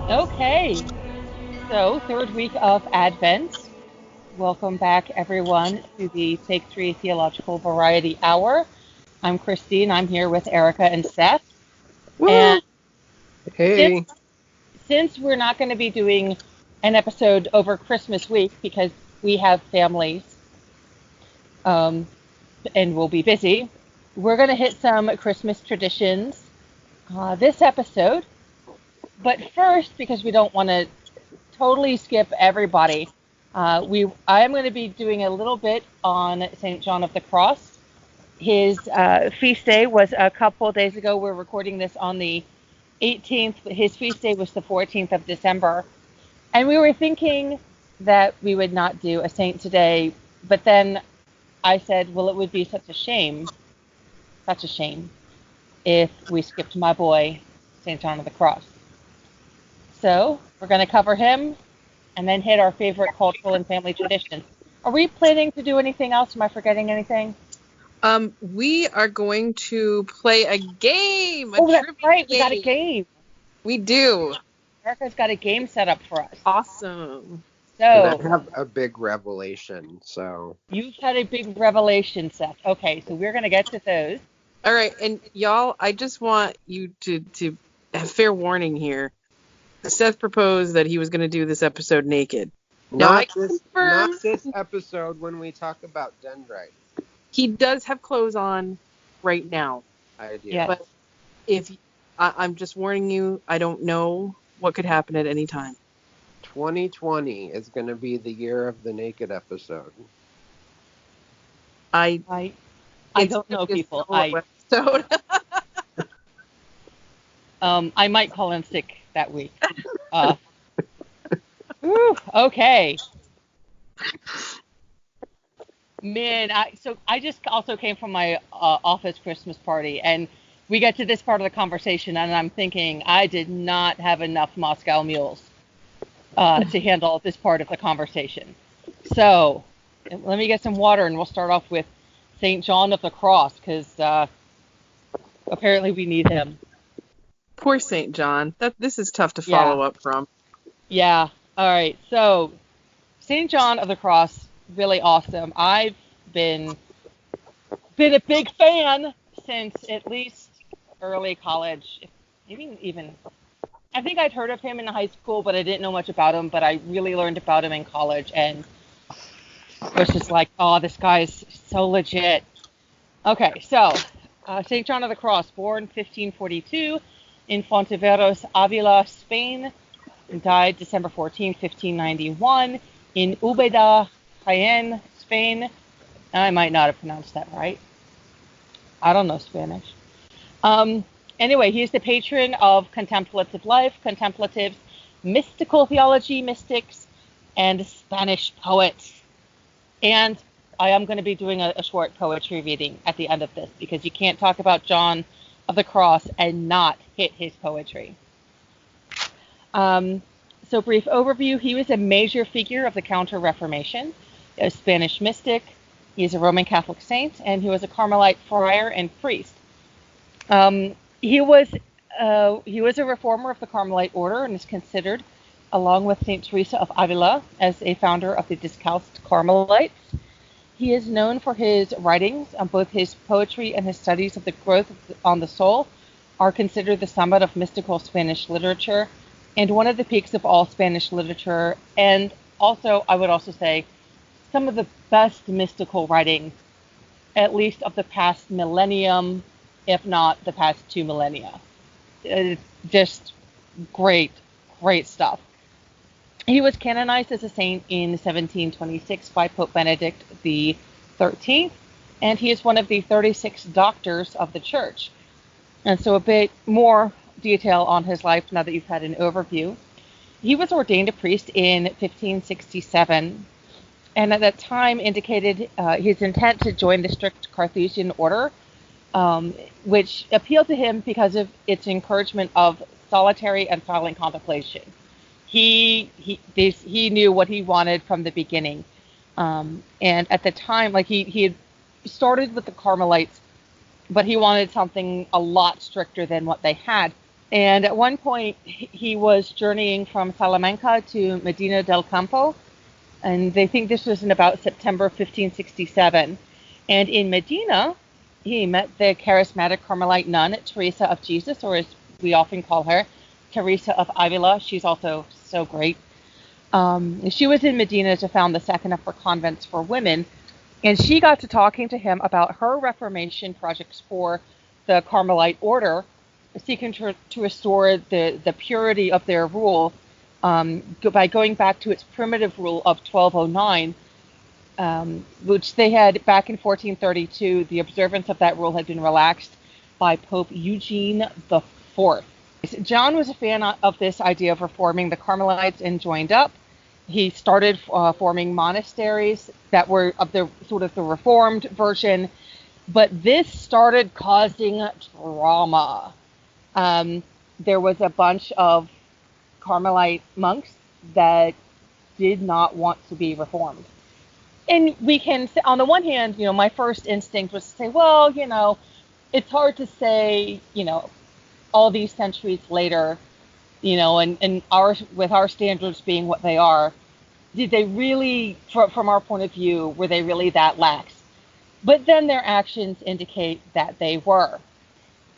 Okay, so third week of Advent. Welcome back, everyone, to the Take Three Theological Variety Hour. I'm Christine. I'm here with Erica and Seth. Woo! And since Hey. since we're not going to be doing an episode over Christmas week because we have families um, and we'll be busy, we're going to hit some Christmas traditions this episode. But first, because we don't want to totally skip everybody. I am going to be doing a little bit on St. John of the Cross. His feast day was a couple days ago. We're recording this on the 18th. His feast day was the 14th of December. And we were thinking that we would not do a saint today. But then I said, well, it would be such a shame, if we skipped my boy, St. John of the Cross. So we're going to cover him and then hit our favorite cultural and family traditions. Are we planning to do anything else? Am I forgetting anything? We are going to play a game. Oh, that's Trivia right. We game. got a game. We do. Erica's got a game set up for us. Awesome. And I So have a big revelation, so. you've had a big revelation, Seth. Okay, so we're going to get to those. All right, and y'all, I just want you to have fair warning here. Seth proposed that he was going to do this episode naked. Not this episode when we talk about dendrites. He does have clothes on right now. I do. Yes. But I'm just warning you, I don't know what could happen at any time. 2020 is going to be the year of the naked episode. I don't know, people. Episode. I might call in sick that week. Okay. Man, I just also came from my office Christmas party, and we get to this part of the conversation, and I'm thinking I did not have enough Moscow Mules to handle this part of the conversation. So let me get some water, and we'll start off with St. John of the Cross, because apparently we need him. Poor St. John. This is tough to follow up from. Yeah. All right. So St. John of the Cross, really awesome. I've been a big fan since at least early college. Maybe even I think I'd heard of him in high school, but I didn't know much about him. But I really learned about him in college, and was just like, oh, this guy's so legit. Okay, so St. John of the Cross, born 1542 in Fontiveros, Avila, Spain, and died December 14, 1591 in Ubeda, Jaén, Spain. I might not have pronounced that right. I don't know Spanish. Anyway, he is the patron of contemplative life, contemplatives, mystical theology, mystics, and Spanish poets. And I am going to be doing a short poetry reading at the end of this, because you can't talk about John of the Cross and not hit his poetry. So brief overview, he was a major figure of the Counter-Reformation, a Spanish mystic. He is a Roman Catholic saint, and he was a Carmelite friar and priest. He was a reformer of the Carmelite order and is considered, along with Saint Teresa of Avila, as a founder of the Discalced Carmelites. He is known for his writings. Both his poetry and his studies of the growth on the soul are considered the summit of mystical Spanish literature and one of the peaks of all Spanish literature. And also, I would also say, some of the best mystical writing, at least of the past millennium, if not the past 2 millennia. Just great stuff. He was canonized as a saint in 1726 by Pope Benedict XIII, and he is one of the 36 doctors of the Church. And so a bit more detail on his life now that you've had an overview. He was ordained a priest in 1567, and at that time indicated his intent to join the strict Carthusian order, which appealed to him because of its encouragement of solitary and silent contemplation. He knew what he wanted from the beginning, and at the time, like he had started with the Carmelites, but he wanted something a lot stricter than what they had, And at one point, he was journeying from Salamanca to Medina del Campo, and they think this was in about September 1567. And in Medina, he met the charismatic Carmelite nun, Teresa of Jesus, or as we often call her, Teresa of Avila. She's also so great. She was in Medina to found the second of her convents for women, and she got to talking to him about her Reformation projects for the Carmelite order, seeking to restore the purity of their rule by going back to its primitive rule of 1209, which they had back in 1432. The observance of that rule had been relaxed by Pope Eugene IV. John was a fan of this idea of reforming the Carmelites and joined up. He started forming monasteries that were of the sort of the reformed version, but this started causing drama. There was a bunch of Carmelite monks that did not want to be reformed. And we can, on the one hand, my first instinct was to say, well, it's hard to say, all these centuries later, and with our standards being what they are, did they really, from our point of view, were they really that lax? But then their actions indicate that they were.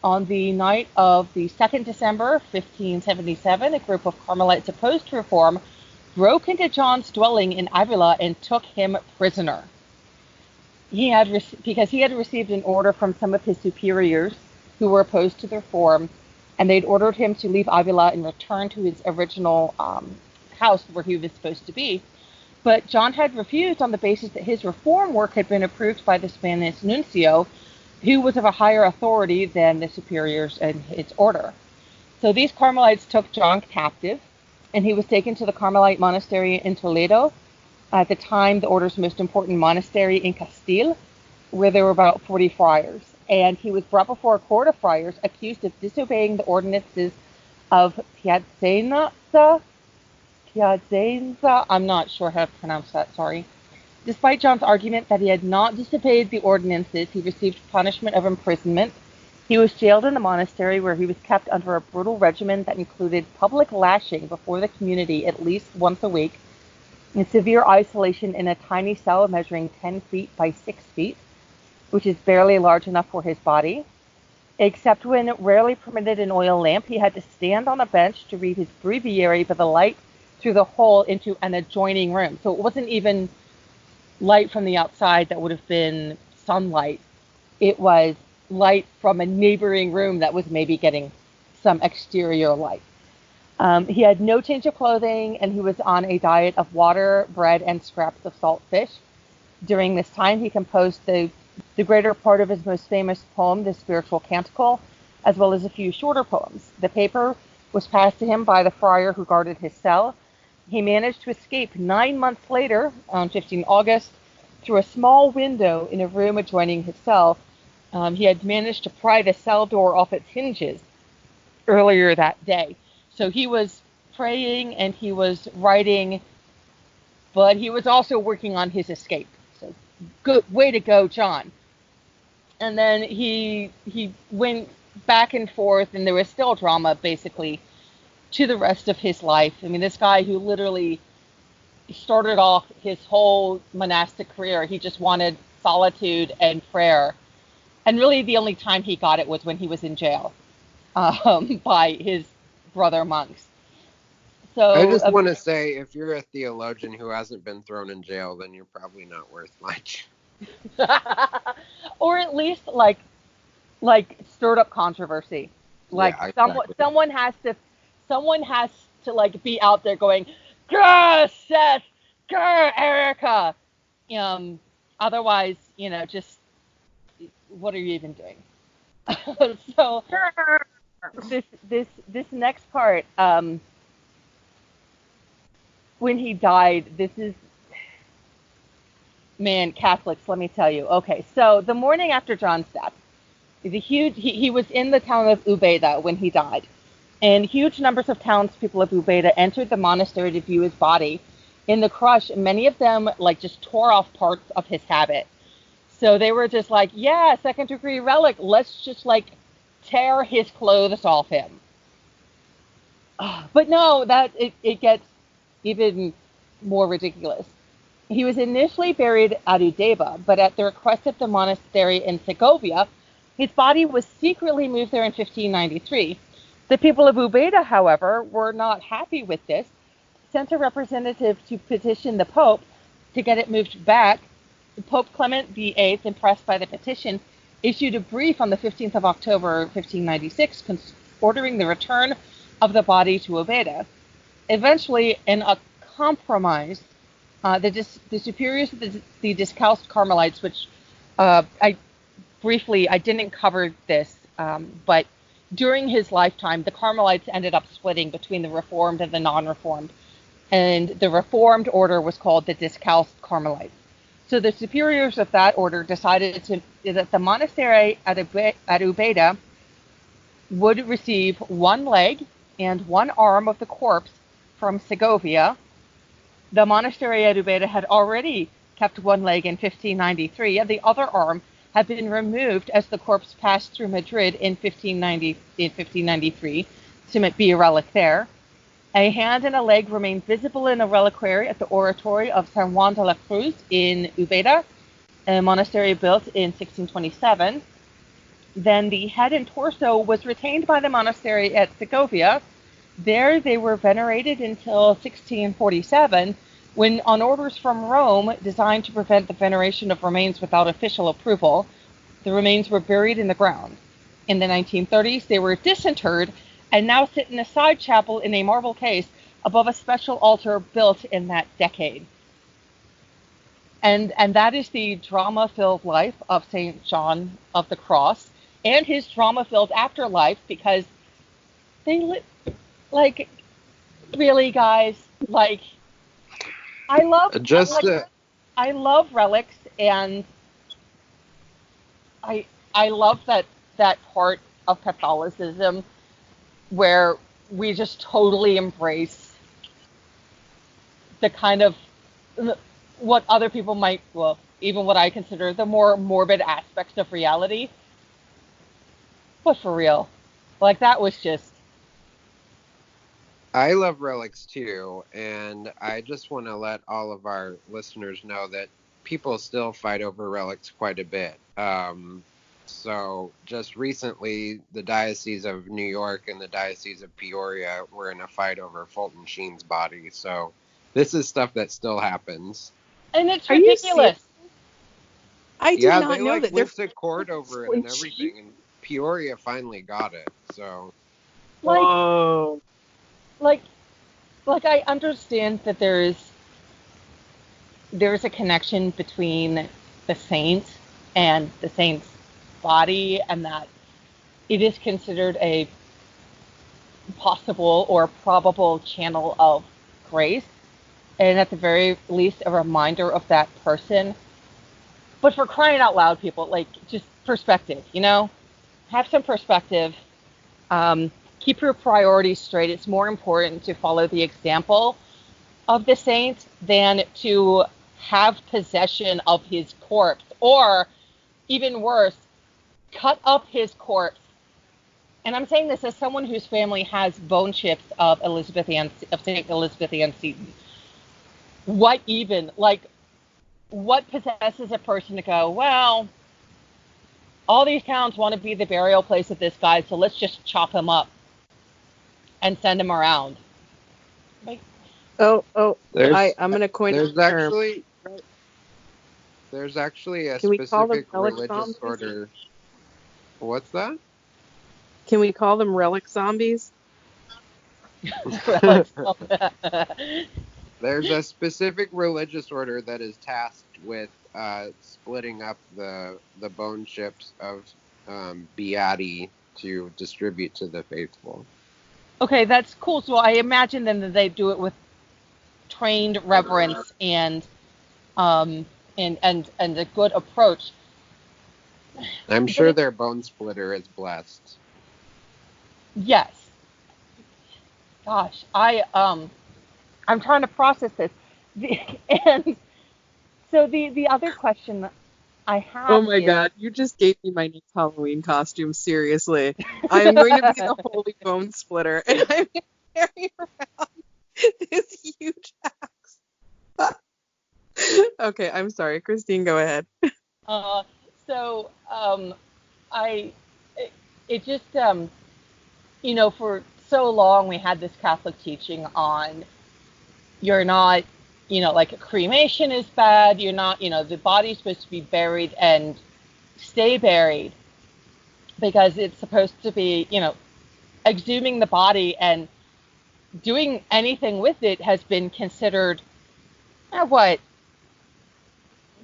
On the night of the 2nd December, 1577, a group of Carmelites opposed to reform broke into John's dwelling in Avila and took him prisoner. Because he had received an order from some of his superiors who were opposed to the reform, and they'd ordered him to leave Avila and return to his original house where he was supposed to be. But John had refused on the basis that his reform work had been approved by the Spanish nuncio, who was of a higher authority than the superiors in his order. So these Carmelites took John captive, and he was taken to the Carmelite monastery in Toledo, at the time the order's most important monastery in Castile, where there were about 40 friars. And he was brought before a court of friars accused of disobeying the ordinances of Piacenza. I'm not sure how to pronounce that, sorry. Despite John's argument that he had not disobeyed the ordinances, he received punishment of imprisonment. He was jailed in the monastery, where he was kept under a brutal regimen that included public lashing before the community at least once a week, and severe isolation in a tiny cell measuring 10 feet by 6 feet, which is barely large enough for his body. Except when rarely permitted an oil lamp, he had to stand on a bench to read his breviary by the light through the hole into an adjoining room. So it wasn't even light from the outside that would have been sunlight. It was light from a neighboring room that was maybe getting some exterior light. He had no change of clothing, and he was on a diet of water, bread, and scraps of salt fish. During this time, he composed the greater part of his most famous poem, the Spiritual Canticle, as well as a few shorter poems. The paper was passed to him by the friar who guarded his cell. He managed to escape 9 months later, on 15 August, through a small window in a room adjoining his cell. He had managed to pry the cell door off its hinges earlier that day. So he was praying and he was writing, but he was also working on his escape. So good way to go, John. And then he went back and forth, and there was still drama, basically, to the rest of his life. I mean, this guy who literally started off his whole monastic career, he just wanted solitude and prayer. And really the only time he got it was when he was in jail by his brother monks. So I just want to say, if you're a theologian who hasn't been thrown in jail, then you're probably not worth much. Or at least like stirred up controversy. Like Yeah, exactly. someone has to like be out there going, "Grr, Seth, grr, Erica." Otherwise, just what are you even doing? So this next part, when he died, this is, man, Catholics, let me tell you. Okay, so the morning after John's death, he was in the town of Ubeda when he died, and huge numbers of townspeople of Ubeda entered the monastery to view his body. In the crush, many of them just tore off parts of his habit. So they were just like, yeah, second degree relic, let's just tear his clothes off him. But no, that it gets even more ridiculous. He was initially buried at Udeva, but at the request of the monastery in Segovia, his body was secretly moved there in 1593. The people of Ubeda, however, were not happy with this, sent a representative to petition the Pope to get it moved back. Pope Clement VIII, impressed by the petition, issued a brief on the 15th of October 1596 ordering the return of the body to Ubeda. Eventually, in a compromise, the superiors of the Discalced Carmelites, which I didn't cover this, but during his lifetime, the Carmelites ended up splitting between the Reformed and the non-Reformed, and the Reformed order was called the Discalced Carmelites. So the superiors of that order decided that the monastery at Ubeda would receive one leg and one arm of the corpse from Segovia. The monastery at Ubeda had already kept one leg in 1593, and the other arm had been removed as the corpse passed through Madrid in 1593 to be a relic there. A hand and a leg remain visible in a reliquary at the oratory of San Juan de la Cruz in Ubeda, a monastery built in 1627. Then the head and torso was retained by the monastery at Segovia. There they were venerated until 1647, when, on orders from Rome designed to prevent the veneration of remains without official approval, the remains were buried in the ground. In the 1930s, they were disinterred and now sit in a side chapel in a marble case above a special altar built in that decade. And that is the drama-filled life of St. John of the Cross and his drama-filled afterlife, because they like, really, guys, like, I love relics, and I love that part of Catholicism where we just totally embrace the kind of what other people might, well, even what I consider the more morbid aspects of reality. But for real, like, that was just... I love relics too, and I just want to let all of our listeners know that people still fight over relics quite a bit. So just recently, the Diocese of New York and the Diocese of Peoria were in a fight over Fulton Sheen's body. So this is stuff that still happens. And it's ridiculous. I did not know that. They went to court over it and everything, and Peoria finally got it. So, whoa. Like I understand that there's a connection between the saint and the saint's body, and that it is considered a possible or probable channel of grace, and at the very least a reminder of that person. But for crying out loud, people, like, just perspective, have some perspective. Keep your priorities straight. It's more important to follow the example of the saint than to have possession of his corpse, or even worse, cut up his corpse. And I'm saying this as someone whose family has bone chips of St. Elizabeth Ann Seton. What possesses a person to go, well, all these towns want to be the burial place of this guy, so let's just chop him up and send him around. Like, I'm going to coin a term. There's actually a Can we call them specific religious order. What's that? Can we call them relic zombies? There's a specific religious order that is tasked with splitting up the bone chips of Beati to distribute to the faithful. Okay, that's cool. So I imagine then that they do it with trained reverence and a good approach. I'm sure their bone splitter is blessed. Yes. Gosh, I'm trying to process this. And so the other question I have. Oh my God, you just gave me my next Halloween costume, seriously. I am going to be the Holy Bone Splitter. And carrying around this huge axe. Okay, I'm sorry. Christine, go ahead. So I it just for so long we had this Catholic teaching on you're not like cremation is bad. You're not the body's supposed to be buried and stay buried because it's supposed to be exhuming the body, and doing anything with it has been considered what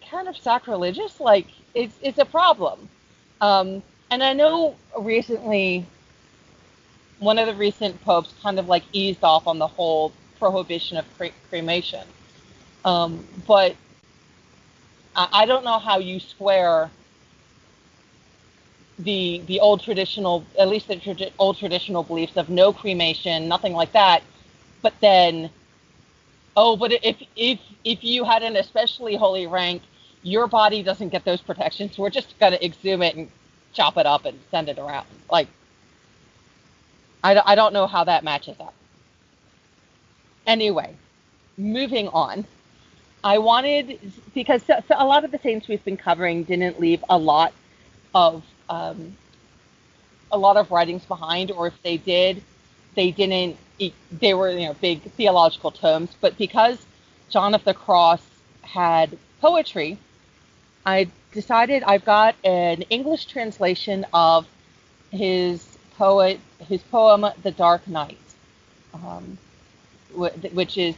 kind of sacrilegious. Like it's a problem. And I know recently one of the recent popes kind of like eased off on the whole prohibition of cremation, but I don't know how you square the old traditional, at least the old traditional beliefs of no cremation, nothing like that. But then, but if you had an especially holy rank, your body doesn't get those protections. We're just gonna exhume it and chop it up and send it around. Like, I don't know how that matches up. Anyway, moving on. I wanted, because so a lot of the saints we've been covering didn't leave a lot of writings behind, or if they did, they didn't. They were big theological tomes. But because John of the Cross had poetry, I decided I've got an English translation of his poem, "The Dark Night," which is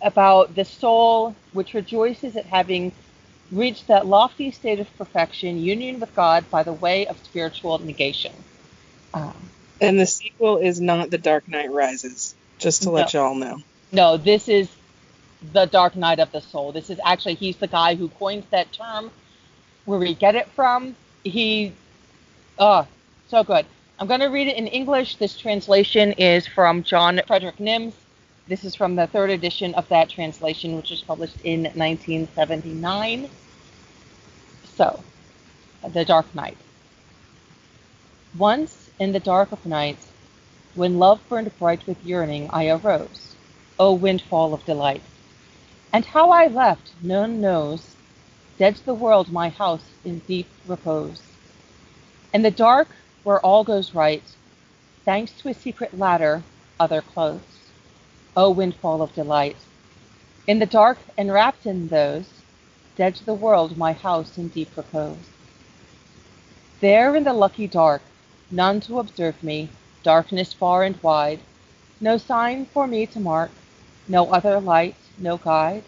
about the soul which rejoices at having reached that lofty state of perfection, union with God by the way of spiritual negation. And the sequel is not The Dark Knight Rises, just to let y'all know. No, this is The Dark Night of the Soul. This is actually, he's the guy who coined that term. Where we get it from, so good. I'm going to read it in English. This translation is from John Frederick Nims. This is from the third edition of that translation, which was published in 1979. So, The Dark Night. Once, in the dark of night, when love burned bright with yearning, I arose, O windfall of delight. And how I left, none knows, dead's the world my house in deep repose. In the dark, where all goes right, thanks to a secret ladder, other close. O windfall of delight. In the dark, enwrapped in those, dead's the world my house in deep repose. There in the lucky dark, none to observe me, darkness far and wide, no sign for me to mark, no other light, no guide,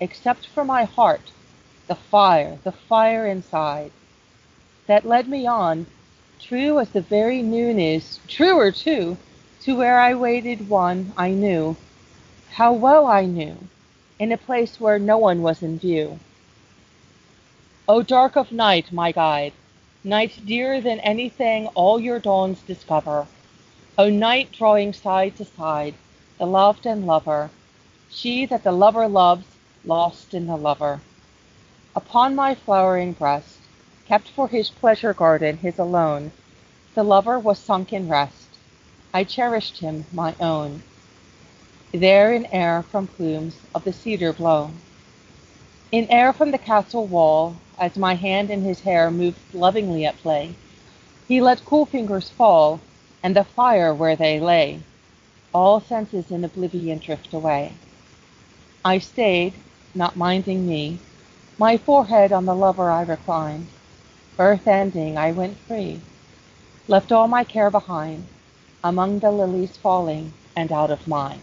except for my heart, the fire inside, that led me on, true as the very noon is, truer too, to where I waited one I knew, how well I knew, in a place where no one was in view. O dark of night, my guide, night dearer than anything all your dawns discover, O night drawing side to side, the loved and lover, she that the lover loves, lost in the lover. Upon my flowering breast, kept for his pleasure garden, his alone, the lover was sunk in rest. I cherished him, my own. There in air from plumes of the cedar blown, in air from the castle wall, as my hand in his hair moved lovingly at play, he let cool fingers fall, and the fire where they lay, all senses in oblivion drift away. I stayed, not minding me, my forehead on the lover I reclined. Earth ending, I went free, left all my care behind, among the lilies falling and out of mind.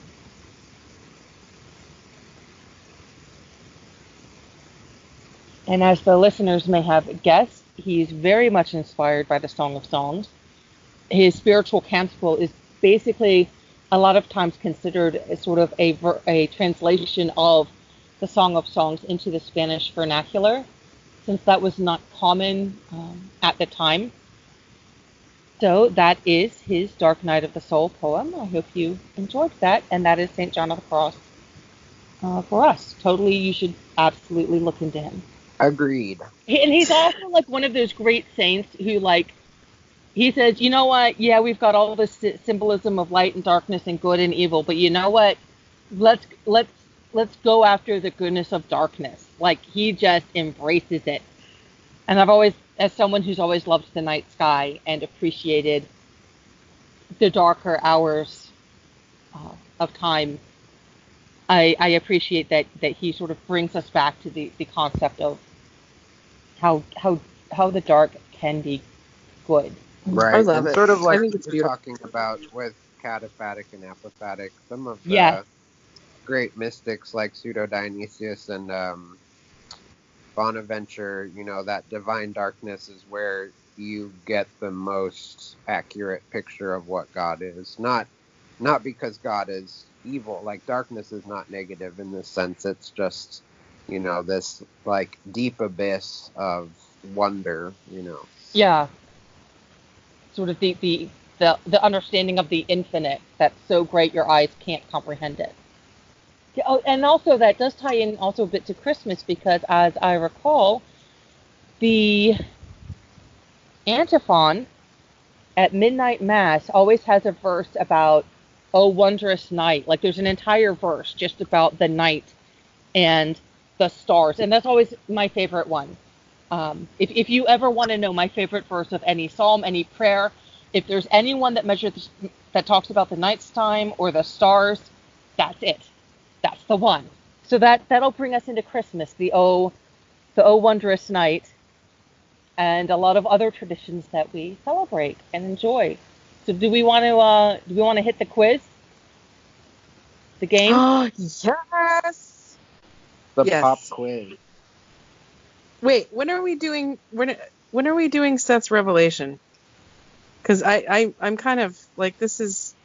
And as the listeners may have guessed, he's very much inspired by the Song of Songs. His spiritual canticle is basically a lot of times considered as sort of a translation of the Song of Songs into the Spanish vernacular, since that was not common at the time. So that is his Dark Night of the Soul poem. I hope you enjoyed that, and that is St. John of the Cross for us. Totally, you should absolutely look into him. Agreed. And he's also like one of those great saints who, like, He says, you know what? Yeah, we've got all this symbolism of light and darkness and good and evil, but you know what? Let's let's let's go after the goodness of darkness. Like he just embraces it. And I've always, as someone who's always loved the night sky and appreciated the darker hours of time, I appreciate that he sort of brings us back to the concept of how the dark can be good. Right. I love and it. sort of I like think it's we're beautiful. talking about with cataphatic and apophatic, some of the Yes. great mystics like Pseudo Dionysius and Bonaventure, that divine darkness is where you get the most accurate picture of what God is. Not because God is evil. Like darkness is not negative in this sense. It's just, this like deep abyss of wonder, Yeah. Sort of the understanding of the infinite that's so great your eyes can't comprehend it. Yeah, oh, and also that does tie in also a bit to Christmas because as I recall, the antiphon at midnight mass always has a verse about oh wondrous night. Like there's an entire verse just about the night and the stars, and that's always my favorite one. If you ever want to know my favorite verse of any psalm, any prayer, if there's anyone that talks about the night's time or the stars, that's it. That's the one. So that'll bring us into Christmas, the oh wondrous night, and a lot of other traditions that we celebrate and enjoy. So do we want to hit the quiz, the game? Yes. the Yes. pop quiz. Wait, when are we doing Seth's revelation? Because I'm kind of like, this is,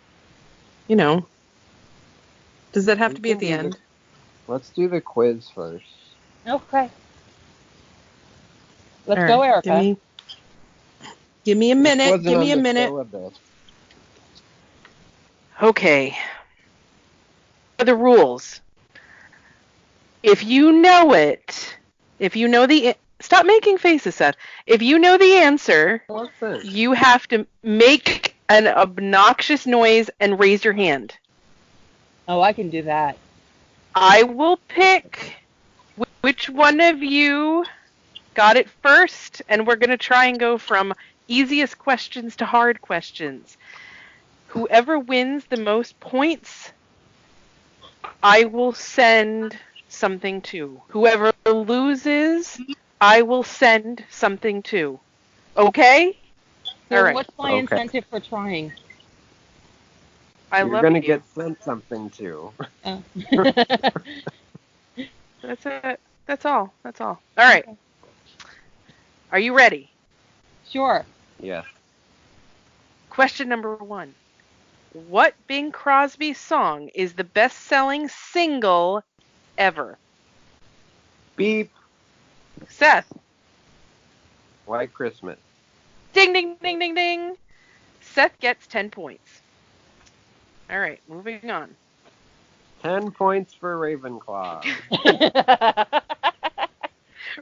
does that have to be at the end? Let's do the quiz first. Okay. Let's All go, right, Erica. Give me a minute. Give me a minute. Syllabus. Okay. The rules. If you know it, stop making faces, Seth. If you know the answer, Listen. you have to make an obnoxious noise and raise your hand. Oh, I can do that. I will pick which one of you got it first, and we're going to try and go from easiest questions to hard questions. Whoever wins the most points, I will send something to. Whoever loses, I will send something to. Okay? So All right. what's my incentive for trying? You're love going to you. get sent something too. Oh. That's it. That's all. All right. Okay. Are you ready? Sure. Yes. Question number 1. What Bing Crosby song is the best-selling single ever? Beep. Seth. White Christmas. Ding, ding, ding, ding, ding. Seth gets 10 points. All right, moving on. 10 points for Ravenclaw.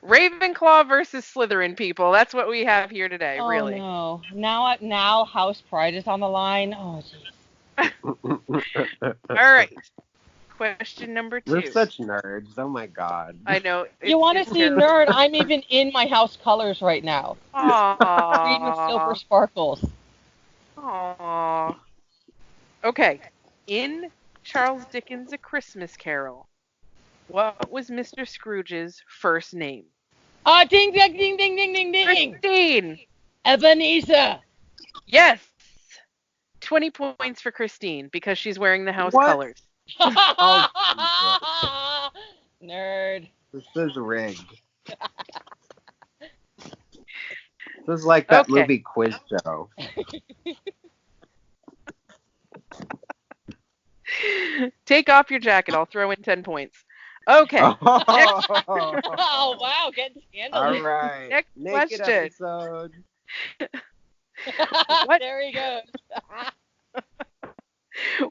Ravenclaw versus Slytherin, people. That's what we have here today, Oh really. no! Now House Pride is on the line. Oh jeez. All right. Question number 2. We're such nerds. Oh my god. I know. You want to see nerd? I'm even in my house colors right now. Green with silver Aww. sparkles. Aww. Okay. In Charles Dickens' A Christmas Carol, what was Mr. Scrooge's first name? Ding ding ding ding ding ding ding. Christine. Ebenezer. Yes. 20 points for Christine because she's wearing the house What? colors. Nerd. This is rigged. This is like that movie Quiz Show. Take off your jacket. I'll throw in 10 points. Okay. Oh wow, getting scandalous. All right. Next Naked question. episode. There he goes.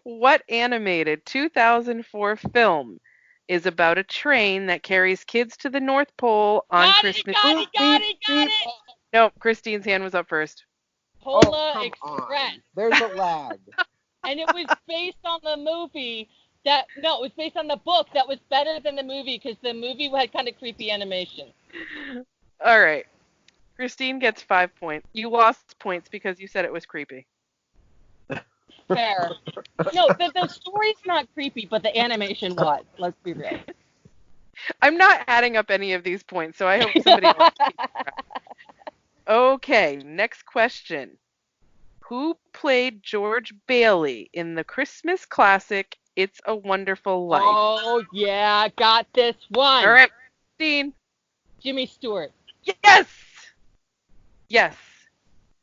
What animated 2004 film is about a train that carries kids to the North Pole on Christmas? Got it. No, Christine's hand was up first. Polar come Express. on. There's a lag. And it was based on the movie it was based on the book that was better than the movie because the movie had kind of creepy animation. All right. Christine gets 5 points. You lost points because you said it was creepy. Fair. No, the story's not creepy, but the animation was. Let's be real. I'm not adding up any of these points, so I hope somebody else keeps track. Okay, next question. Who played George Bailey in the Christmas classic It's a Wonderful Life? Oh, yeah, got this one. All right, Christine. Jimmy Stewart. Yes! Yes.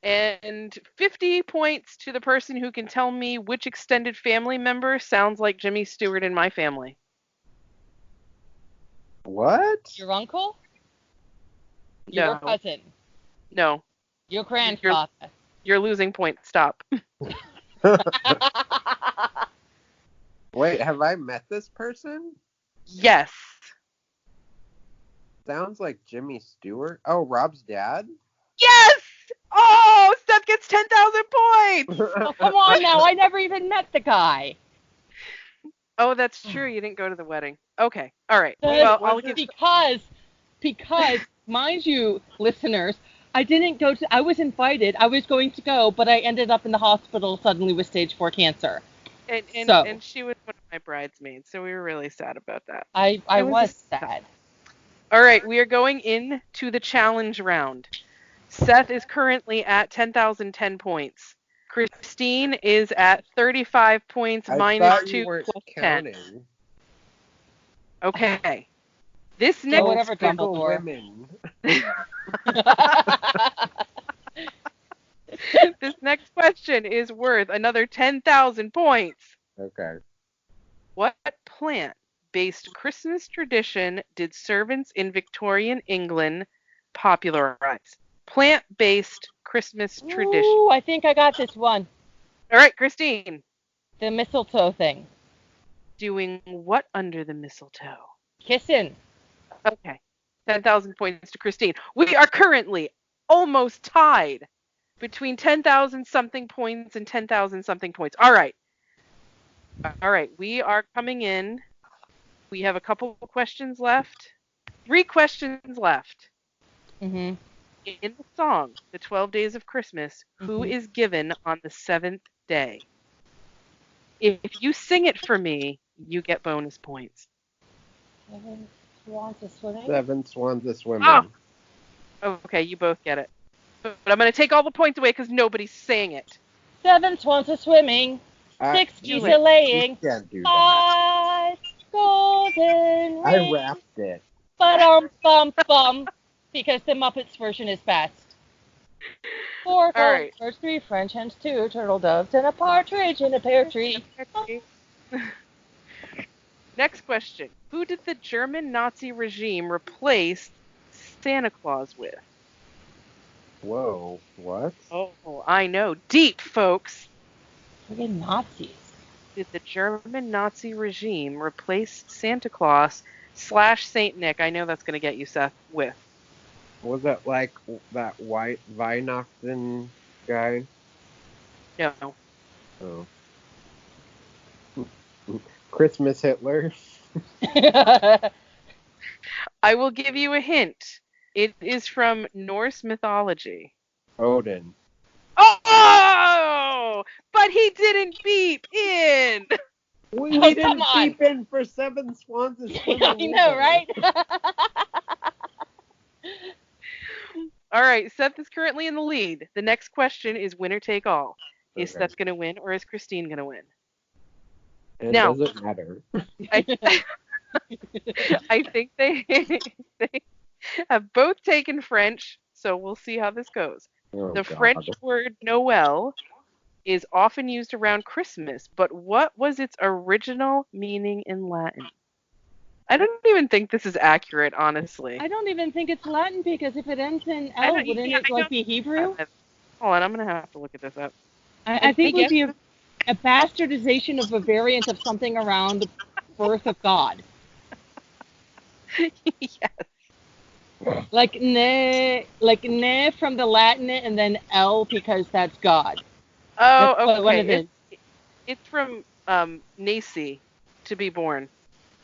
And 50 points to the person who can tell me which extended family member sounds like Jimmy Stewart in my family. What? Your uncle? No. Your cousin? No. Your grandfather? You're losing points. Stop. Wait, have I met this person? Yes. Sounds like Jimmy Stewart. Oh, Rob's dad? Yes! Oh, Seth gets 10,000 points! Oh, come on now. I never even met the guy. Oh, that's true. You didn't go to the wedding. Okay. All right. Wait, Well, was I'll it- give Because, mind you, listeners, I didn't go to, I was invited, I was going to go, but I ended up in the hospital suddenly with stage 4 cancer. and she was one of my bridesmaids, so we were really sad about that. I It was was a- sad. All right, we are going into the challenge round. Seth is currently at 10,010 points. Christine is at 35 points I minus thought 2 you weren't plus 10. counting. Okay. This Yeah, next whatever, Pickled Dumbledore. women. this next question is worth another 10,000 points. Okay. What plant-based Christmas tradition did servants in Victorian England popularize? Plant-based Christmas tradition. Ooh, I think I got this one. All right, Christine. The mistletoe thing. Doing what under the mistletoe? Kissing. Okay. 10,000 points to Christine. We are currently almost tied between 10,000 something points and 10,000 something points. All right. All right. We are coming in. We have a couple of questions left. 3 questions left. Mm-hmm. In the song, The 12 Days of Christmas, who is given on the 7th day? If you sing it for me, you get bonus points. Seven swans a swimming. 7 swans a swimming. Oh. Okay, you both get it. But I'm going to take all the points away because nobody's saying it. 7 swans a swimming. 6 geese a laying. You can't do that. 5 golden I rings. rapped it. Bum. Because the Muppets version is best. 4 All right. birds, 3 French hens, 2 turtle doves, and a partridge in a pear tree. Next question. Who did the German Nazi regime replace Santa Claus with? Whoa, what? Oh, I know. Deep, folks. Friggin' Nazis. Did the German Nazi regime replace Santa Claus / Saint Nick? I know that's going to get you, Seth, with. Was it like that white Weihnachten guy? No. Oh. Christmas Hitler? I will give you a hint. It is from Norse mythology. Odin. Oh! But he didn't beep in! We Oh, didn't come on. beep in for 7 swans a swimming. I know, right? All right, Seth is currently in the lead. The next question is winner take all. Is Okay. Seth going to win or is Christine going to win? It Now- doesn't matter. I think they have both taken French, so we'll see how this goes. Oh, The God. French word Noël is often used around Christmas, but what was its original meaning in Latin? I don't even think this is accurate, honestly. I don't even think it's Latin because if it ends in I L, don't- wouldn't yeah, it I like don't- be Hebrew? Hold on, I'm going to have to look at this up. I think it would guess- be a bastardization of a variant of something around the birth of God. Yes. like ne from the Latin, and then L because that's God. That's Oh, what okay. it is. It's from Nacy, to be born.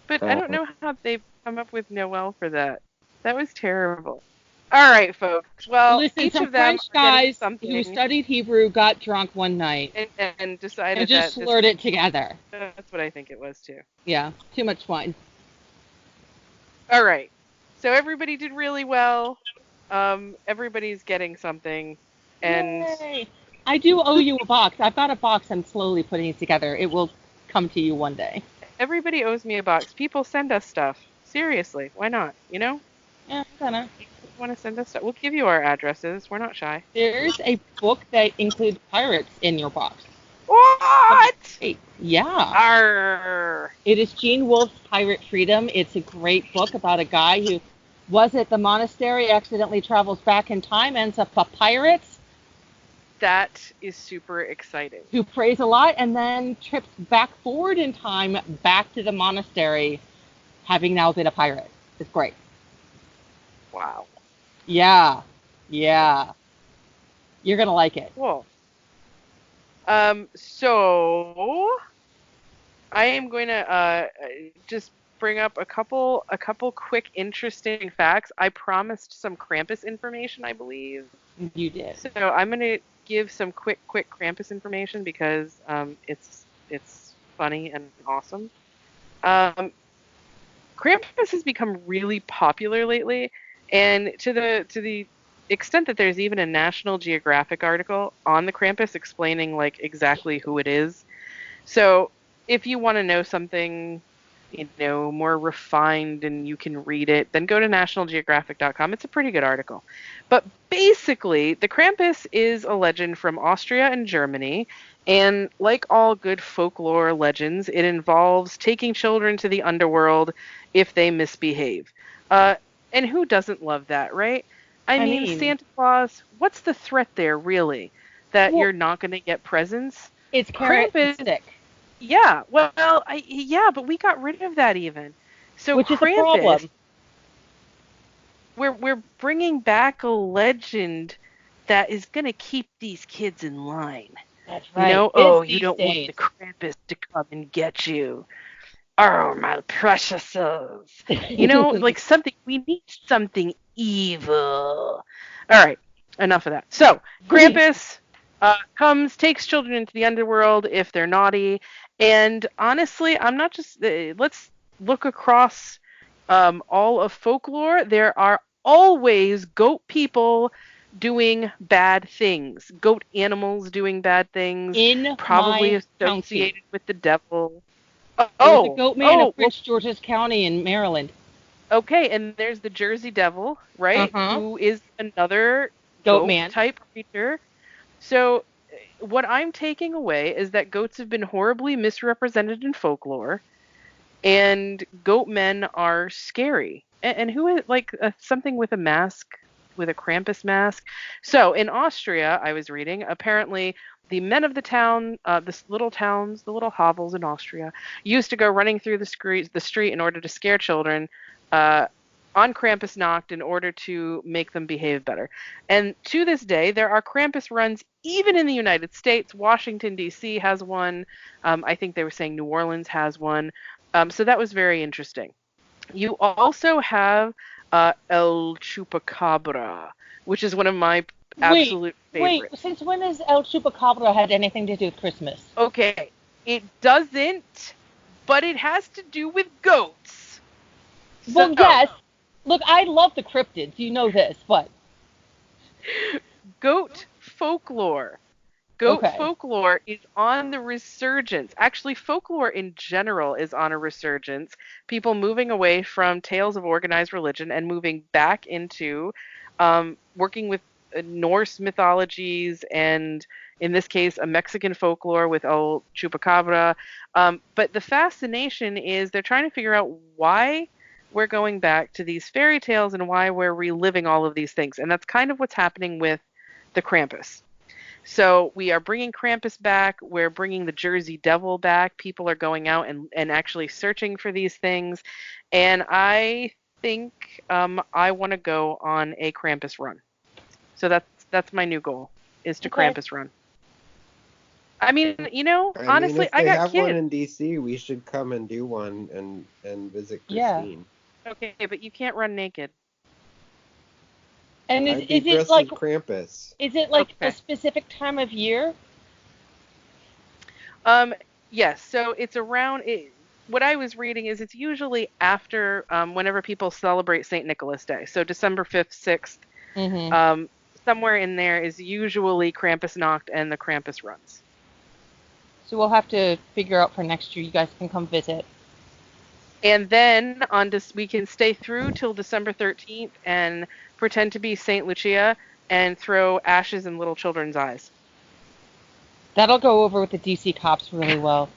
But I don't Oh, know how they've come up with Noel for that. That was terrible. All right, folks. Well, Listen, each some of them French are getting guys who something studied Hebrew got drunk one night and and decided just that this slurred it together. that's what I think it was too. Yeah, too much wine. All right. So everybody did really well. Everybody's getting something. And Yay! I do owe you a box. I've got a box I'm slowly putting together. It will come to you one day. everybody owes me a box. People send us stuff. Seriously, why not? Yeah, I'm gonna. If you want to send us stuff, we'll give you our addresses. We're not shy. There's a book that includes pirates in your box. What? Hey, yeah. Arr. It is Gene Wolfe's Pirate Freedom. It's a great book about a guy who was at the monastery, accidentally travels back in time, ends up a pirate That is super exciting. who prays a lot, and then trips back forward in time, back to the monastery, having now been a pirate. It's great. Wow. Yeah. Yeah. You're going to like it. Cool. So I am going to just bring up a couple quick interesting facts. I promised some Krampus information, I believe. You did. So I'm going to give some quick Krampus information because it's funny and awesome. Krampus has become really popular lately, and to the extent that there's even a National Geographic article on the Krampus explaining like exactly who it is. So if you want to know something, more refined and you can read it, then go to nationalgeographic.com. It's a pretty good article. But basically, the Krampus is a legend from Austria and Germany. And like all good folklore legends, it involves taking children to the underworld if they misbehave. And who doesn't love that, right? I I mean, mean, Santa Claus, what's the threat there, really? That well, you're not going to get presents? it's carrot and Krampus, stick, yeah, well, yeah, but we got rid of that even. So which is a Krampus, problem. we're bringing back a legend that is going to keep these kids in line. That's right. Kids Oh, you these don't want days. the Krampus to come and get you. Oh, my preciouses. Like something, we need something evil. All right, enough of that. So, Krampus comes, takes children into the underworld if they're naughty. And honestly, I'm not just, let's look across all of folklore. There are always goat people doing bad things, goat animals doing bad things, In probably my county, associated with the devil. there was a goat man of Well, Prince George's County in Maryland. okay, and there's the Jersey Devil, right? Uh-huh. Who is another Goat goat man. type creature. So, what I'm taking away is that goats have been horribly misrepresented in folklore, and goat men are scary. And who is like something with a mask, with a Krampus mask? So, in Austria, I was reading, apparently the men of the town, the little towns, the little hovels in Austria, used to go running through the street in order to scare children uh, on Krampus knocked in order to make them behave better. And to this day, there are Krampus runs even in the United States. Washington, D.C. has one. I think they were saying New Orleans has one. So that was very interesting. You also have El Chupacabra, which is one of my Wait, absolute wait. favorites. Since when has El Chupacabra had anything to do with Christmas? Okay, it doesn't, but it has to do with goats. Well, So, yes. Look, I love the cryptids. You know this, but goat folklore. Goat okay. folklore is on the resurgence. Actually, folklore in general is on a resurgence. People moving away from tales of organized religion and moving back into working with Norse mythologies and, in this case, a Mexican folklore with El Chupacabra. But the fascination is they're trying to figure out why we're going back to these fairy tales and why we're reliving all of these things. And that's kind of what's happening with the Krampus. So we are bringing Krampus back. We're bringing the Jersey Devil back. People are going out and actually searching for these things. And I think I want to go on a Krampus run. So that's my new goal, is to Krampus run. I mean, honestly, if I they got have kids. one in DC, we should come and do one and visit Christine. Okay, but you can't run naked. And I'd be is it dressed like as Krampus? Is it like Okay. a specific time of year? Yes. So it's around. What I was reading is it's usually after whenever people celebrate St. Nicholas Day. So December 5th, 6th. Mm-hmm. Somewhere in there is usually Krampusnacht and the Krampus runs. So we'll have to figure out for next year. You guys can come visit. And then we can stay through till December 13th and pretend to be St. Lucia and throw ashes in little children's eyes. That'll go over with the DC cops really well.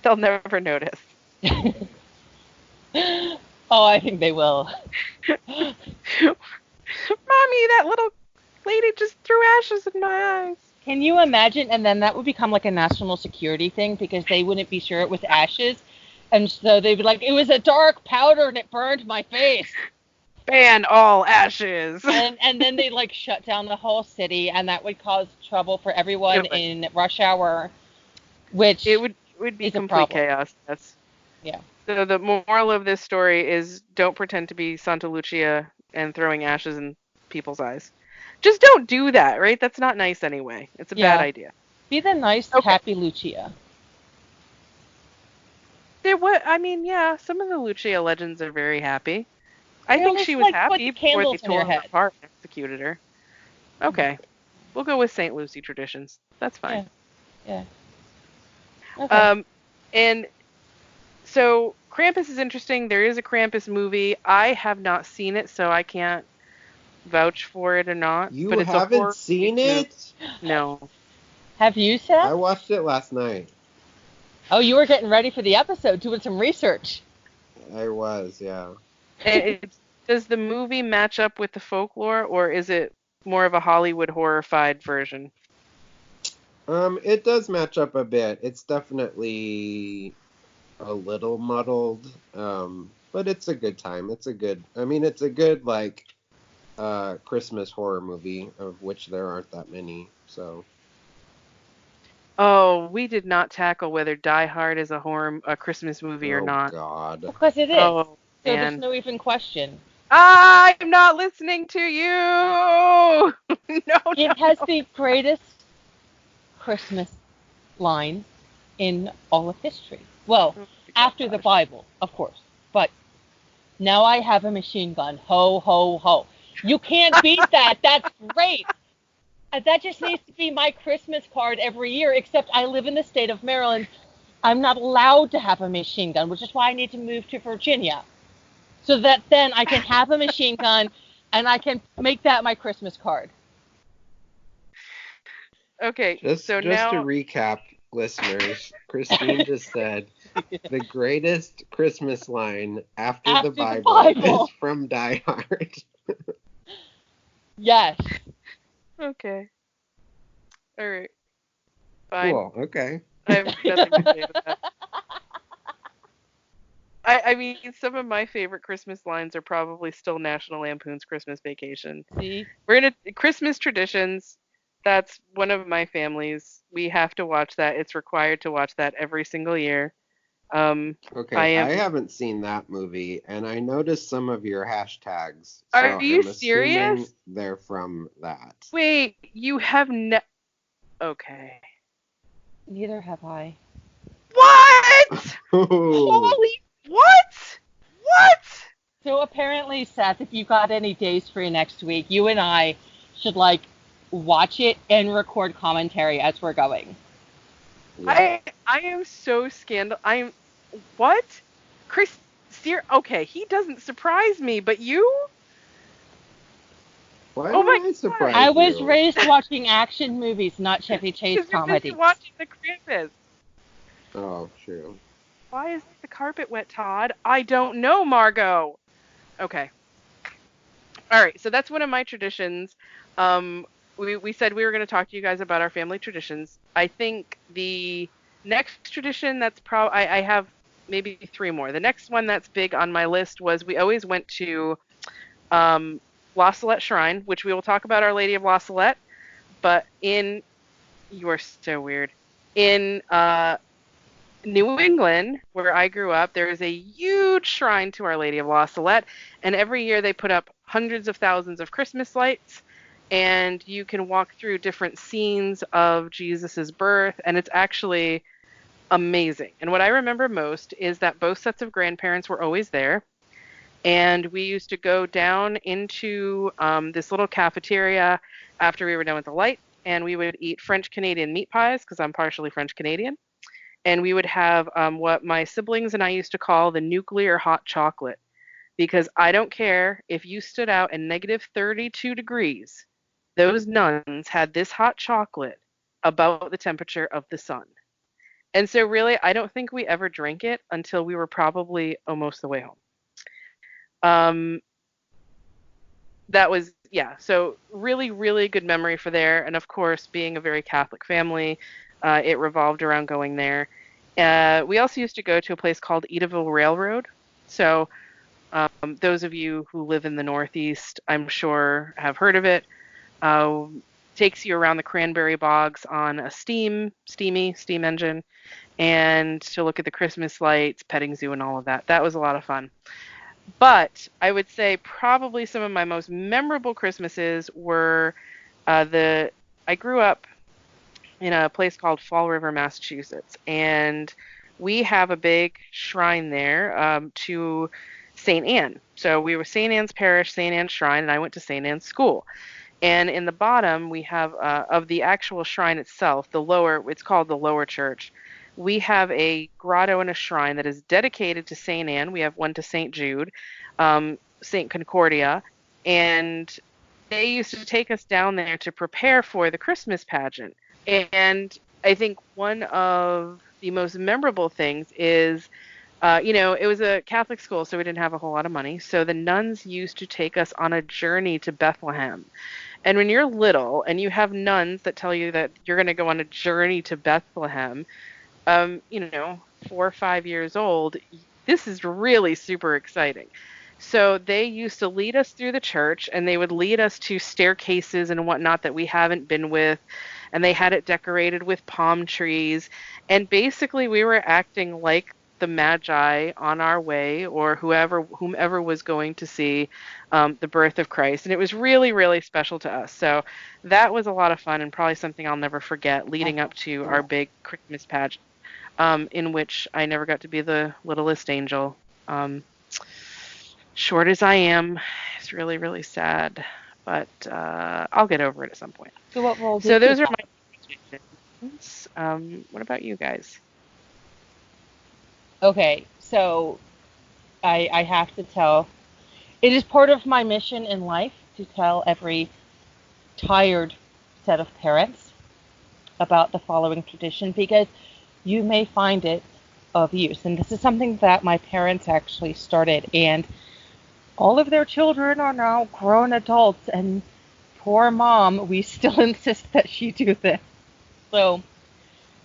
They'll never notice. Oh, I think they will. Mommy, that little lady just threw ashes in my eyes. Can you imagine? And then that would become like a national security thing because they wouldn't be sure it was ashes. And so they'd be like, it was a dark powder and it burned my face. Ban all ashes. And then they like shut down the whole city, and that would cause trouble for everyone in rush hour, which it would be complete chaos. Yeah. So the moral of this story is don't pretend to be Santa Lucia and throwing ashes in people's eyes. Just don't do that, right? That's not nice anyway. It's a bad idea. Be the nice, happy Lucia. Some of the Lucia legends are very happy. I think she was happy before they tore her apart and executed her. Okay. We'll go with St. Lucie traditions. That's fine. Yeah. Okay. And so Krampus is interesting. There is a Krampus movie. I have not seen it, so I can't vouch for it or not. You but it's haven't seen it? No. Have you, Seth? I watched it last night. Oh, you were getting ready for the episode, doing some research. I was, yeah. Does the movie match up with the folklore, or is it more of a Hollywood horrified version? It does match up a bit. It's definitely a little muddled, but it's a good time. It's a good like Christmas horror movie, of which there aren't that many. So. Oh, we did not tackle whether Die Hard is a Christmas movie or not. Oh God. Because it is. Oh, so man. There's no even question. I'm not listening to you. It has the greatest Christmas line in all of history. Well, after the Bible, of course. But now I have a machine gun. Ho, ho, ho. You can't beat that. That's great. That just needs to be my Christmas card every year, except I live in the state of Maryland. I'm not allowed to have a machine gun, which is why I need to move to Virginia. So that then I can have a machine gun and I can make that my Christmas card. Okay, just now... to recap, listeners, Christine just said the greatest Christmas line after the Bible is from Die Hard. Yes. Okay. All right. Fine. Cool. Okay. I have nothing to say to that. I mean, some of my favorite Christmas lines are probably still National Lampoon's Christmas Vacation. See? We're in Christmas traditions. That's one of my families. We have to watch that. It's required to watch that every single year. Okay, I haven't seen that movie, and I noticed some of your hashtags. Are you serious? They're from that. Wait, you have Okay. Neither have I. What? Holy... What? So apparently, Seth, if you got any days free next week, you and I should, watch it and record commentary as we're going. Yeah. I am so what? Chris, okay, he doesn't surprise me, but you? Why am I surprised? I was raised watching action movies, not Chevy Chase comedies. You're watching the Krampus. Oh, true. Why is the carpet wet, Todd? I don't know, Margot. Okay. All right, so that's one of my traditions. We said we were going to talk to you guys about our family traditions. I think the next tradition that's I have maybe 3 more. The next one that's big on my list was we always went to La Salette Shrine, which we will talk about Our Lady of La Salette. But you are so weird. In New England, where I grew up, there is a huge shrine to Our Lady of La Salette, and every year they put up hundreds of thousands of Christmas lights, and you can walk through different scenes of Jesus's birth, and it's actually amazing. And what I remember most is that both sets of grandparents were always there, and we used to go down into this little cafeteria after we were done with the light, and we would eat French Canadian meat pies, because I'm partially French Canadian. And we would have what my siblings and I used to call the nuclear hot chocolate, because I don't care if you stood out in negative 32 degrees, those nuns had this hot chocolate about the temperature of the sun. And so really, I don't think we ever drank it until we were probably almost the way home. That was, yeah, so really, really good memory for there. And of course, being a very Catholic family, it revolved around going there. We also used to go to a place called Edaville Railroad. So those of you who live in the Northeast, I'm sure have heard of it. Takes you around the cranberry bogs on a steam engine, and to look at the Christmas lights, petting zoo, and all of that. That was a lot of fun. But I would say probably some of my most memorable Christmases were I grew up in a place called Fall River, Massachusetts, and we have a big shrine there to St. Anne. So we were St. Anne's Parish, St. Anne's Shrine, and I went to St. Anne's School. And in the bottom, we have of the actual shrine itself, it's called the lower church. We have a grotto and a shrine that is dedicated to St. Anne. We have one to St. Jude, St. Concordia, and they used to take us down there to prepare for the Christmas pageant. And I think one of the most memorable things is, it was a Catholic school, so we didn't have a whole lot of money. So the nuns used to take us on a journey to Bethlehem. And when you're little and you have nuns that tell you that you're going to go on a journey to Bethlehem, 4 or 5 years old, this is really super exciting. So they used to lead us through the church, and they would lead us to staircases and whatnot that we haven't been with. And they had it decorated with palm trees. And basically we were acting like the Magi on our way, or whomever was going to see the birth of Christ. And it was really, really special to us. So that was a lot of fun, and probably something I'll never forget, leading up to our big Christmas pageant, in which I never got to be the littlest angel. Short as I am, it's really, really sad, but I'll get over it at some point. So what role did So those are my questions. What about you guys? Okay, so I have to tell, it is part of my mission in life to tell every tired set of parents about the following tradition, because you may find it of use. And this is something that my parents actually started, and all of their children are now grown adults, and poor mom, we still insist that she do this. So,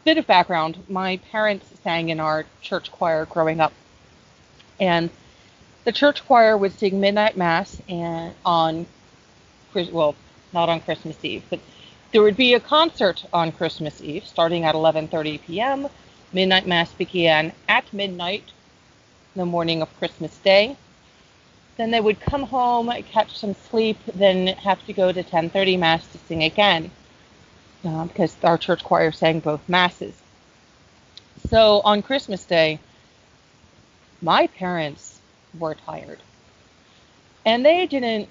bit of background, my parents sang in our church choir growing up, and the church choir would sing midnight mass and not on Christmas Eve, but there would be a concert on Christmas Eve starting at 11:30 p.m. Midnight mass began at midnight the morning of Christmas Day. Then they would come home, catch some sleep, then have to go to 10:30 mass to sing again, because our church choir sang both masses. So on Christmas Day, my parents were tired, and they didn't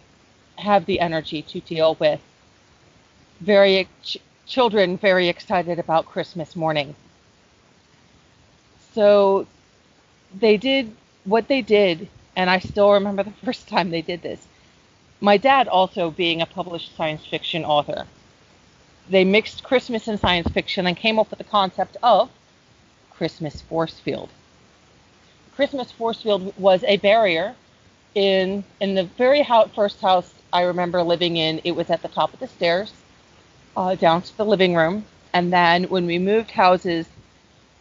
have the energy to deal with children very excited about Christmas morning. So they did what they did, and I still remember the first time they did this. My dad also being a published science fiction author. They mixed Christmas and science fiction and came up with the concept of Christmas force field. Christmas force field was a barrier in the very first house I remember living in. It was at the top of the stairs, down to the living room. And then when we moved houses,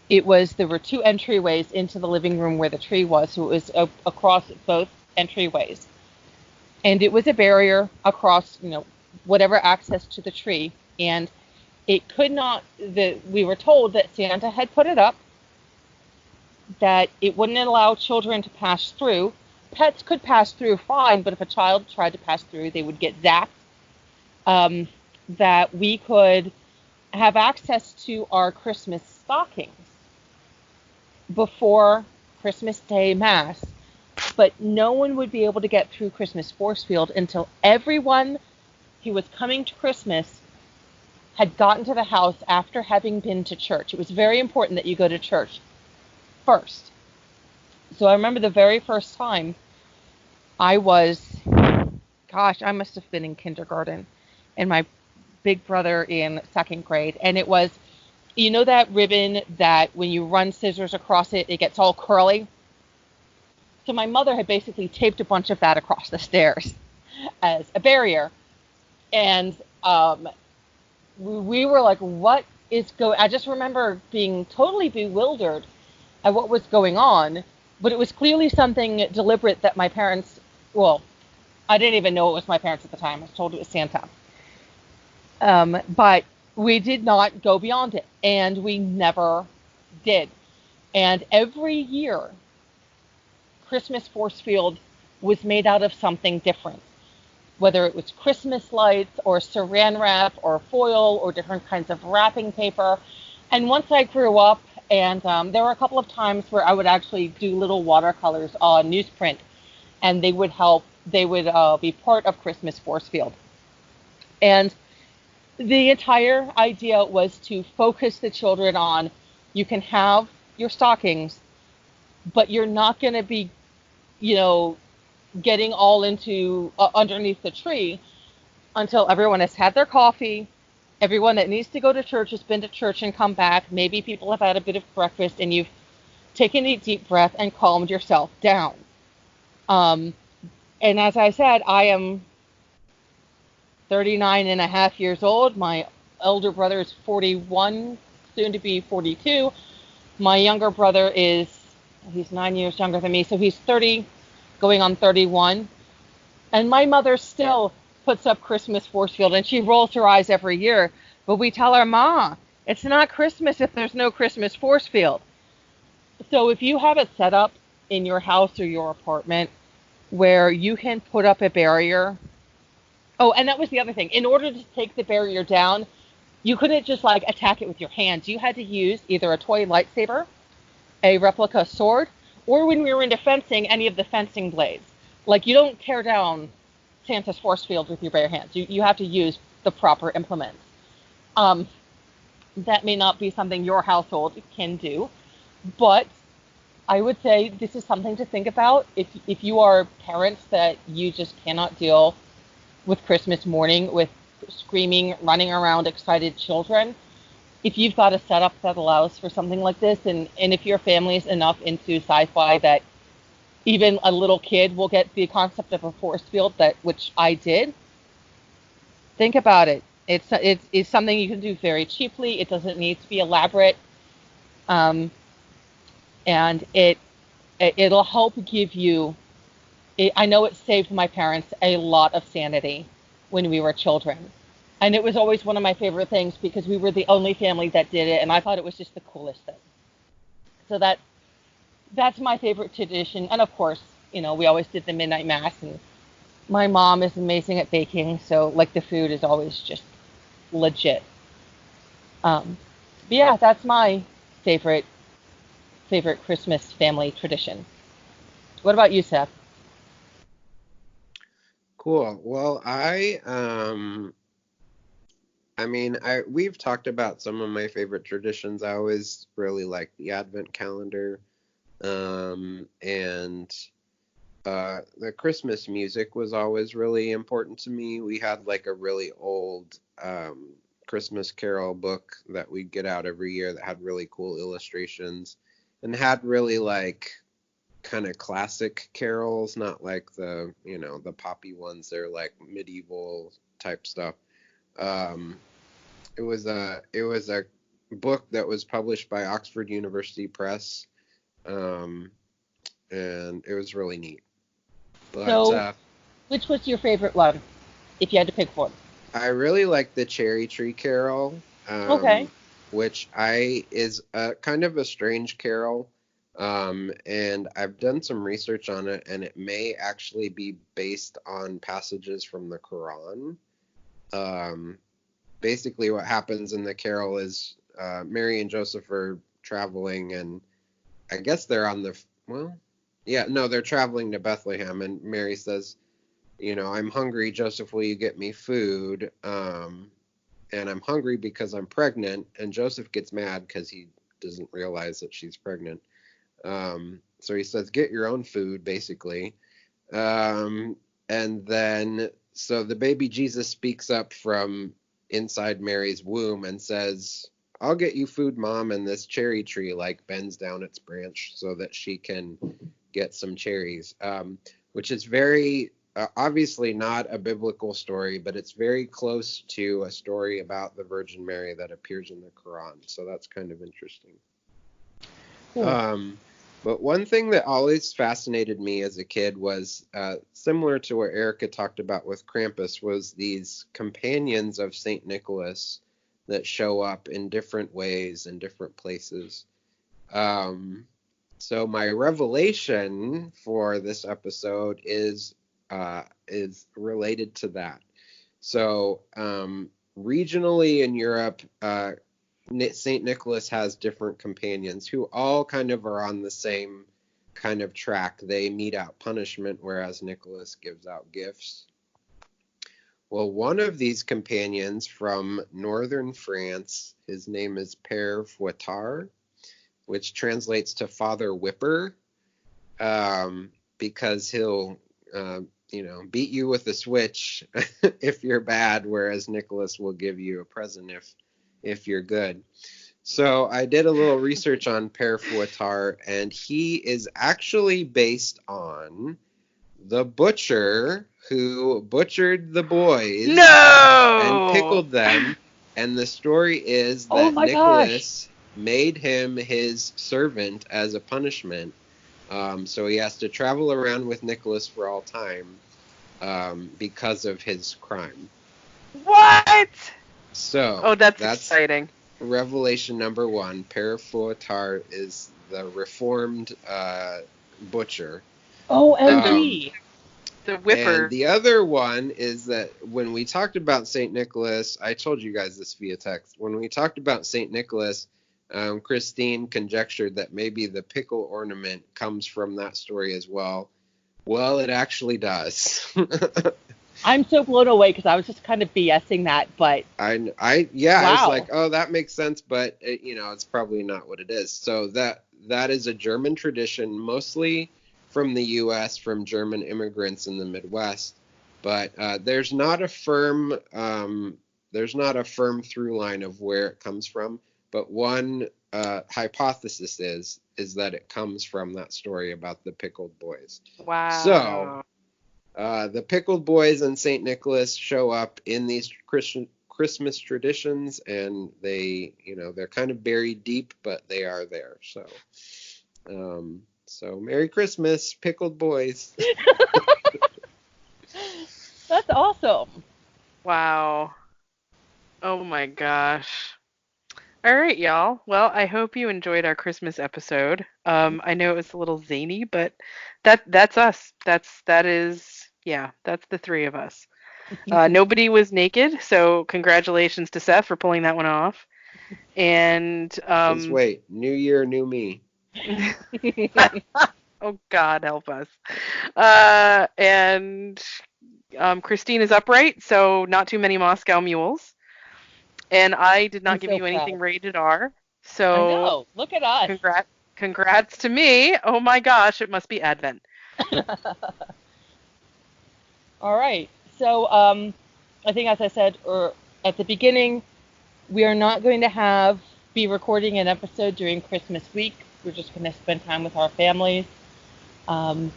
There were two entryways into the living room where the tree was, so it was across both entryways. And it was a barrier across, whatever access to the tree. And it could not, we were told that Santa had put it up, that it wouldn't allow children to pass through. Pets could pass through fine, but if a child tried to pass through, they would get zapped. That we could have access to our Christmas stockings before Christmas Day Mass, but no one would be able to get through Christmas Forcefield until everyone who was coming to Christmas had gotten to the house after having been to church. It was very important that you go to church first. So I remember the very first time I must have been in kindergarten, and my big brother in second grade, and it was, that ribbon that when you run scissors across it, it gets all curly? So my mother had basically taped a bunch of that across the stairs as a barrier. And we were like, what is going? I just remember being totally bewildered at what was going on, but it was clearly something deliberate that my parents, I didn't even know it was my parents at the time. I was told it was Santa. But we did not go beyond it, and we never did. And every year, Christmas Forcefield was made out of something different, whether it was Christmas lights or saran wrap or foil or different kinds of wrapping paper. And once I grew up, and there were a couple of times where I would actually do little watercolors on newsprint, and they would be part of Christmas Forcefield. And the entire idea was to focus the children on, you can have your stockings, but you're not going to be, getting all into underneath the tree until everyone has had their coffee, everyone that needs to go to church has been to church and come back, maybe people have had a bit of breakfast, and you've taken a deep breath and calmed yourself down. And as I said, I am 39 and a half years old. My elder brother is 41, soon to be 42. My younger brother he's 9 years younger than me, so he's 30, going on 31. And my mother still puts up Christmas Forcefield, and she rolls her eyes every year. But we tell her, Ma, it's not Christmas if there's no Christmas Forcefield. So if you have it set up in your house or your apartment where you can put up a barrier. Oh, and that was the other thing. In order to take the barrier down, you couldn't just attack it with your hands. You had to use either a toy lightsaber, a replica sword, or when we were into fencing, any of the fencing blades. You don't tear down Santa's Forcefield with your bare hands. You have to use the proper implements. That may not be something your household can do, but I would say this is something to think about. If you are parents that you just cannot deal with Christmas morning with screaming, running around, excited children, if you've got a setup that allows for something like this, and if your family's enough into sci-fi that even a little kid will get the concept of a force field, which I did, think about it. It's something you can do very cheaply. It doesn't need to be elaborate, and it'll help give you. I know it saved my parents a lot of sanity when we were children. And it was always one of my favorite things because we were the only family that did it, and I thought it was just the coolest thing. So that's my favorite tradition. And of course, we always did the midnight mass, and my mom is amazing at baking, so the food is always just legit. But yeah, that's my favorite Christmas family tradition. What about you, Seth? Cool. Well, we've talked about some of my favorite traditions. I always really like the Advent calendar, and the Christmas music was always really important to me. We had a really old Christmas Carol book that we'd get out every year that had really cool illustrations and had really kind of classic carols, not the the poppy ones. They're medieval type stuff. It was a book that was published by Oxford University Press, and it was really neat. But So, which was your favorite one, if you had to pick one? I really like the Cherry Tree Carol, Okay. which is kind of a strange carol, and I've done some research on it, and it may actually be based on passages from the Quran. Basically, what happens in the carol is Mary and Joseph are traveling, and I guess they're they're traveling to Bethlehem, and Mary says, I'm hungry, Joseph, will you get me food? And I'm hungry because I'm pregnant, and Joseph gets mad because he doesn't realize that she's pregnant. So he says, get your own food, basically. And then, so the baby Jesus speaks up from inside Mary's womb and says, I'll get you food, Mom, and this cherry tree bends down its branch so that she can get some cherries, which is very obviously not a biblical story, but it's very close to a story about the Virgin Mary that appears in the Quran. So that's kind of interesting. Cool. But one thing that always fascinated me as a kid was similar to what Erica talked about with Krampus, was these companions of St. Nicholas that show up in different ways in different places. So my revelation for this episode is related to that. So regionally in Europe, St. Nicholas has different companions who all kind of are on the same kind of track. They mete out punishment, whereas Nicholas gives out gifts. Well, one of these companions from northern France, his name is Père Fouettard, which translates to Father Whipper, because he'll beat you with a switch if you're bad, whereas Nicholas will give you a present if you're good. So I did a little research on Père Fouettard, and he is actually based on the butcher who butchered the boys and pickled them. And the story is that Nicholas made him his servant as a punishment. So he has to travel around with Nicholas for all time because of his crime. What? So that's exciting. Revelation number 1. Père Fouettard is the reformed butcher. OMG. The whipper. And the other one is that when we talked about St. Nicholas, I told you guys this via text. When we talked about St. Nicholas, Christine conjectured that maybe the pickle ornament comes from that story as well. Well, it actually does. I'm so blown away because I was just kind of BSing that, but I was like, oh, that makes sense, but it's probably not what it is. So that is a German tradition, mostly from the U.S., from German immigrants in the Midwest, but there's not a firm through line of where it comes from. But one hypothesis is that it comes from that story about the Pickled Boys. Wow. So the Pickled Boys and St. Nicholas show up in these Christmas traditions, and they're kind of buried deep, but they are there. So Merry Christmas, Pickled Boys. That's awesome. Wow. Oh my gosh. All right, y'all. Well, I hope you enjoyed our Christmas episode. I know it was a little zany, but that's us. That's the three of us. Nobody was naked, so congratulations to Seth for pulling that one off. And Just wait, new year, new me. Oh God, help us. And Christine is upright, so not too many Moscow mules. And I did not give you anything rated R. So I know. Look at us. Congrats to me. Oh my gosh, it must be Advent. All right. So I think, as I said at the beginning, we are not going to be recording an episode during Christmas week. We're just going to spend time with our families, and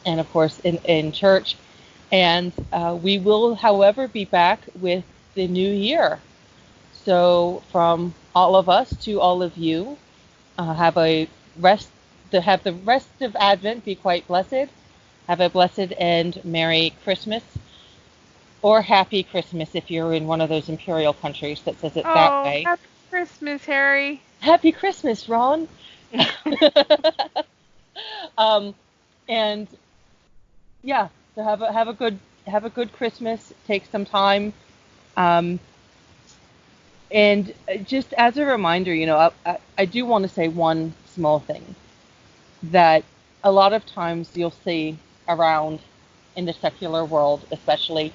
of course in church. And we will, however, be back with the new year. So from all of us to all of you. Have the rest of Advent be quite blessed. Have a blessed and Merry Christmas, or Happy Christmas if you're in one of those imperial countries that says it that way. Happy Christmas, Harry. Happy Christmas, Ron. And yeah, so have a good Christmas. Take some time. And just as a reminder, I do want to say one small thing that a lot of times you'll see around in the secular world, especially,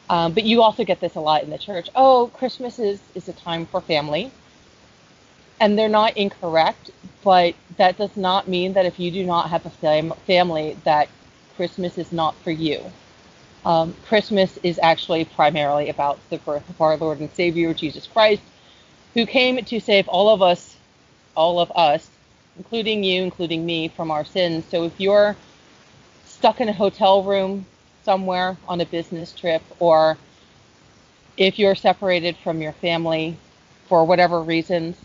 but you also get this a lot in the church. Oh, Christmas is a time for family. And they're not incorrect, but that does not mean that if you do not have a family, that Christmas is not for you. Christmas is actually primarily about the birth of our Lord and Savior, Jesus Christ, who came to save all of us, including you, including me, from our sins. So if you're stuck in a hotel room somewhere on a business trip, or if you're separated from your family for whatever reasons,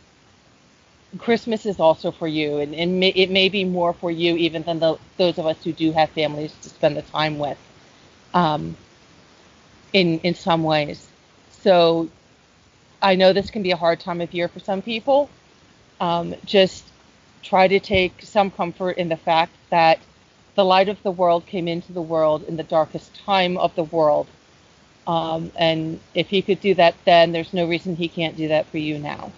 Christmas is also for you, and it may be more for you even than those of us who do have families to spend the time with, in some ways. So I know this can be a hard time of year for some people. Just try to take some comfort in the fact that the light of the world came into the world in the darkest time of the world. And if he could do that then, there's no reason he can't do that for you now.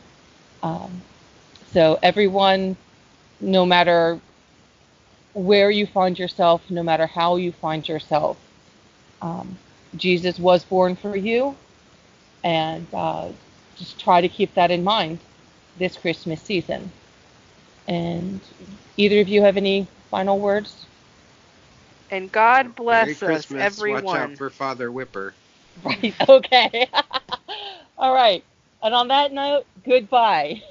So everyone, no matter where you find yourself, no matter how you find yourself, Jesus was born for you, and just try to keep that in mind this Christmas season. And either of you have any final words? And God bless Merry us, Christmas. everyone. Watch out for Father Whipper. Right, okay. All right. And on that note, goodbye.